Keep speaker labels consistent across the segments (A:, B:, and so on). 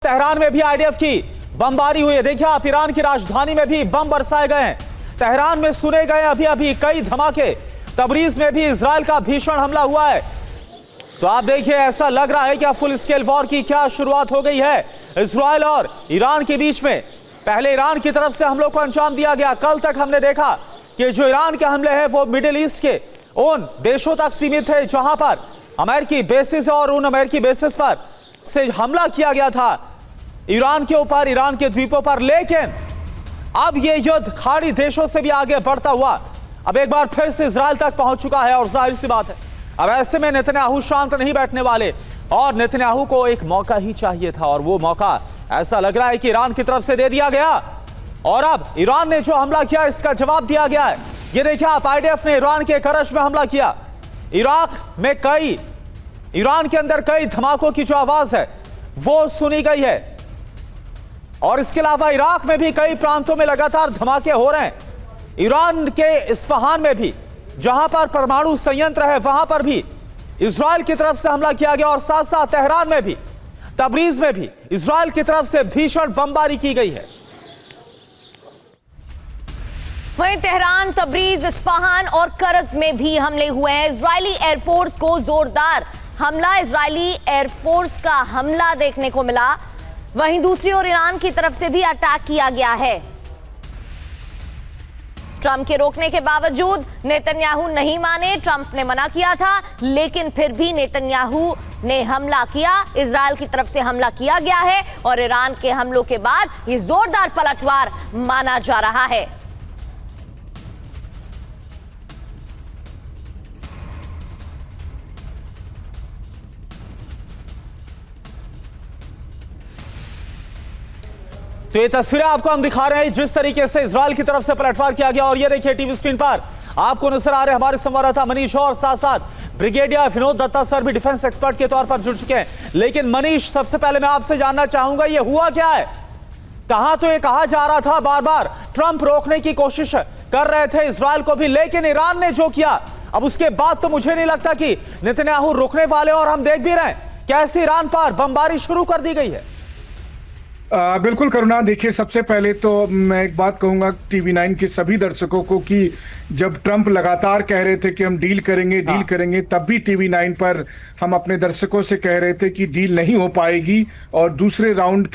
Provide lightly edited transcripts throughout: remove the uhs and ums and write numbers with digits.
A: Tehran में भी IDF की बमबारी हुई है। देखिए आप, ईरान की राजधानी में भी बम बरसाए गए हैं। तेहरान में सुने गए अभी कई धमाके। तबरीज में भी इजराइल का भीषण हमला हुआ है। तो आप देखिए, ऐसा लग रहा है कि फुल स्केल वॉर की क्या शुरुआत हो गई है इजराइल और ईरान के बीच में। पहले ईरान की तरफ से हमलों को अंजाम दिया गया। कल तक हमने देखा कि जो ईरान के हमले हैं वो मिडिल ईस्ट के उन देशों तक सीमित थे जहां पर अमेरिकी बेसिस और उन अमेरिकी बेसिस पर से हमला किया गया था ईरान के ऊपर, ईरान के द्वीपों पर। लेकिन अब यह युद्ध खाड़ी देशों से भी आगे बढ़ता हुआ अब एक बार फिर से इजराइल तक पहुंच चुका है। और जाहिर सी बात है, अब ऐसे में नेतन्याहू शांत नहीं बैठने वाले और नेतन्याहू को एक मौका ही चाहिए था और वो मौका ऐसा लग रहा है कि ईरान की तरफ से दे दिया गया। और अब ईरान ने जो हमला किया इसका जवाब दिया गया है। ये देखिए आप, आईडीएफ ने ईरान के करज में हमला किया। ईरान के अंदर कई धमाकों की जो आवाज है वो सुनी गई है। और इसके अलावा इराक में भी कई प्रांतों में लगातार धमाके हो रहे हैं। ईरान के इस्फहान में भी, जहां पर परमाणु संयंत्र है, वहां पर भी इजराइल की तरफ से हमला किया गया। और साथ साथ तेहरान में भी, तबरीज में भी इजराइल की तरफ से भीषण बमबारी की गई है।
B: वहीं तेहरान, तबरीज, इस्फहान और करज में भी हमले हुए हैं। इजरायली एयरफोर्स को जोरदार हमला, इजरायली एयरफोर्स का हमला देखने को मिला। वहीं दूसरी ओर ईरान की तरफ से भी अटैक किया गया है। ट्रंप के रोकने के बावजूद नेतन्याहू नहीं माने। ट्रंप ने मना किया था, लेकिन फिर भी नेतन्याहू ने हमला किया। इजराइल की तरफ से हमला किया गया है और ईरान के हमलों के बाद ये जोरदार पलटवार माना जा रहा है।
A: तो ये तस्वीरें आपको हम दिखा रहे हैं जिस तरीके से इजराइल की तरफ से पलटवार किया गया। और ये देखिए टीवी स्क्रीन पर आपको नजर आ रहे हमारे संवाददाता मनीष और साथ साथ ब्रिगेडियर विनोद दत्ता सर भी डिफेंस एक्सपर्ट के तौर पर जुड़ चुके हैं। लेकिन मनीष, सबसे पहले मैं आपसे जानना चाहूंगा, ये हुआ क्या है? कहां तो ये कहा जा रहा था बार बार ट्रंप रोकने की कोशिश कर रहे थे इजराइल को भी, लेकिन ईरान ने जो किया, अब उसके बाद तो मुझे नहीं लगता कि नेतन्याहू रुकने वाले। और हम देख भी रहे हैं कैसे ईरान पर बमबारी शुरू कर दी गई है।
C: बिल्कुल करुणा, देखिए सबसे पहले तो मैं एक बात कहूंगा टीवी 9 के सभी दर्शकों को कि जब ट्रंप लगातार कह रहे थे कि हम डील करेंगे, तब भी टीवी 9 पर हम अपने दर्शकों से कह रहे थे कि डील नहीं हो पाएगी और दूसरे राउंड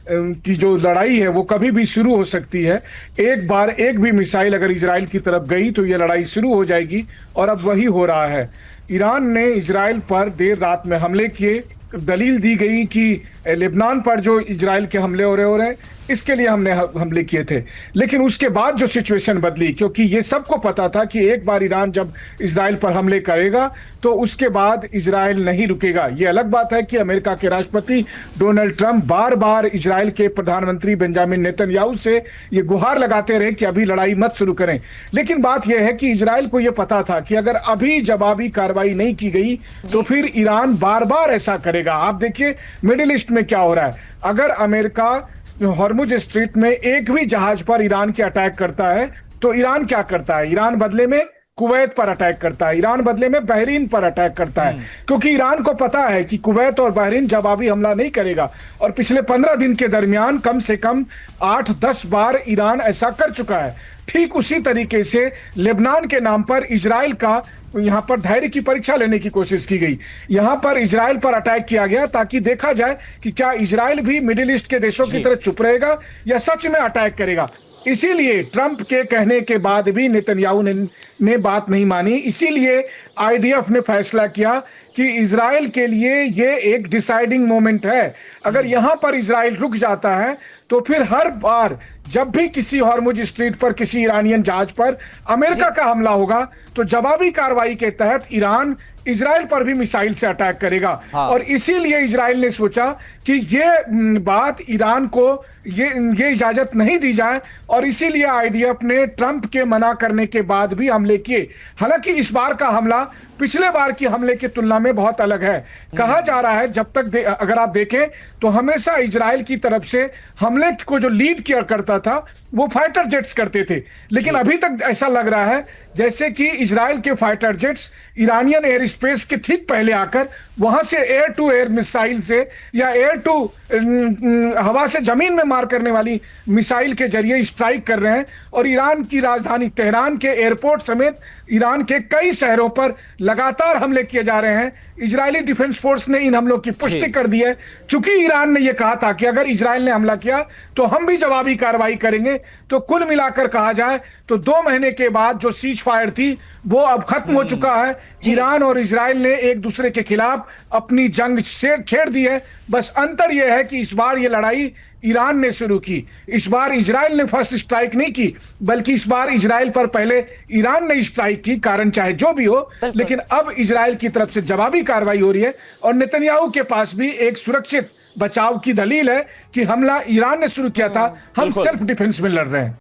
C: की जो लड़ाई है वो कभी भी शुरू हो सकती है। एक बार एक भी मिसाइल अगर इजराइल की तरफ गई तो ये लड़ाई शुरू हो जाएगी और अब वही हो रहा है। ईरान ने इजराइल पर देर रात में हमले किए। दलील दी गई कि लेबनान पर जो इजराइल के हमले हो रहे हैं इसके लिए हमने हमले किए थे। लेकिन उसके बाद जो सिचुएशन बदली, क्योंकि ये सबको पता था कि एक बार ईरान जब इजराइल पर हमले करेगा तो उसके बाद इजराइल नहीं रुकेगा। ये अलग बात है कि अमेरिका के राष्ट्रपति डोनाल्ड ट्रंप बार बार इजराइल के प्रधानमंत्री बेंजामिन नेतन्याहू से ये गुहार लगाते रहे कि अभी लड़ाई मत शुरू करें। लेकिन बात यह है कि इजराइल को यह पता था कि अगर अभी जवाबी कार्रवाई नहीं की गई तो फिर ईरान बार बार ऐसा करेगा। आप देखिए मिडिल ईस्ट में क्या हो रहा है। अगर अमेरिका हॉर्मुज स्ट्रीट में एक भी जहाज पर ईरान के अटैक करता है तो ईरान क्या करता है? ईरान बदले में कुवैत पर अटैक करता है, ईरान बदले में बहरीन पर अटैक करता है, क्योंकि ईरान को पता है कि कुवैत और बहरीन जवाबी हमला नहीं करेगा। और पिछले 15 दिन के दरमियान कम से कम 8-10 बार ईरान ऐसा कर चुका है। ठीक उसी तरीके से लेबनान के नाम पर इजराइल का यहां पर धैर्य की परीक्षा लेने की कोशिश की गई। यहां पर इजराइल पर अटैक किया गया ताकि देखा जाए कि क्या इजराइल भी मिडिल ईस्ट के देशों की तरह चुप रहेगा या सच में अटैक करेगा। इसीलिए ट्रंप के कहने के बाद भी नेतन्याहू ने बात नहीं मानी। इसीलिए आईडीएफ ने फैसला किया कि इजराइल के लिए ये एक डिसाइडिंग मोमेंट है। अगर यहां पर इजराइल रुक जाता है तो फिर हर बार जब भी किसी हॉर्मुज स्ट्रीट पर किसी ईरानियन जहाज पर अमेरिका का हमला होगा तो जवाबी कार्रवाई के तहत ईरान इजराइल पर भी मिसाइल से अटैक करेगा। और इसीलिए इजराइल ने सोचा कि ये बात ईरान को ये इजाजत नहीं दी जाए और इसीलिए आईडीएफ ने ट्रंप के मना करने के बाद भी हमले किए। हालांकि इस बार का हमला पिछले बार की हमले की तुलना में बहुत अलग है। कहा जा रहा है जब तक अगर आप देखें तो हमेशा इजराइल की तरफ से हमले को जो लीड किया करता था वो फाइटर जेट्स करते थे, लेकिन अभी तक ऐसा लग रहा है जैसे कि इजराइल के fighter jets Iranian air space के ठीक पहले आकर वहां से एयर टू एयर मिसाइल से या एयर टू हवा से जमीन में मार करने वाली मिसाइल के जरिए स्ट्राइक कर रहे हैं और ईरान की राजधानी तेहरान के एयरपोर्ट समेत ईरान के कई शहरों पर लगातार हमले किए जा रहे हैं। इजरायली डिफेंस फोर्स ने इन हमलों की पुष्टि कर दी है। चूंकि ईरान ने यह कहा था कि अगर इजरायल ने हमला किया तो हम भी जवाबी कार्रवाई करेंगे, तो कुल मिलाकर कहा जाए तो 2 महीने के बाद जो सीज फायर थी वो अब खत्म हो चुका है। ईरान और इजरायल ने एक दूसरे के खिलाफ अपनी जंग छेड़ दी है। बस अंतर यह है कि इस बार ये लड़ाई ईरान ने शुरू की। इस बार इजरायल ने फर्स्ट स्ट्राइक नहीं की, बल्कि इस बार इजरायल पर पहले ईरान ने स्ट्राइक की, कारण चाहे जो भी हो। लेकिन अब इजरायल की तरफ से जवाबी कार्रवाई हो रही है और नेतन्याहू के पास भी एक सुरक्षित बचाव की दलील है कि हमला ईरान ने शुरू किया था, हम सेल्फ डिफेंस में लड़ रहे हैं।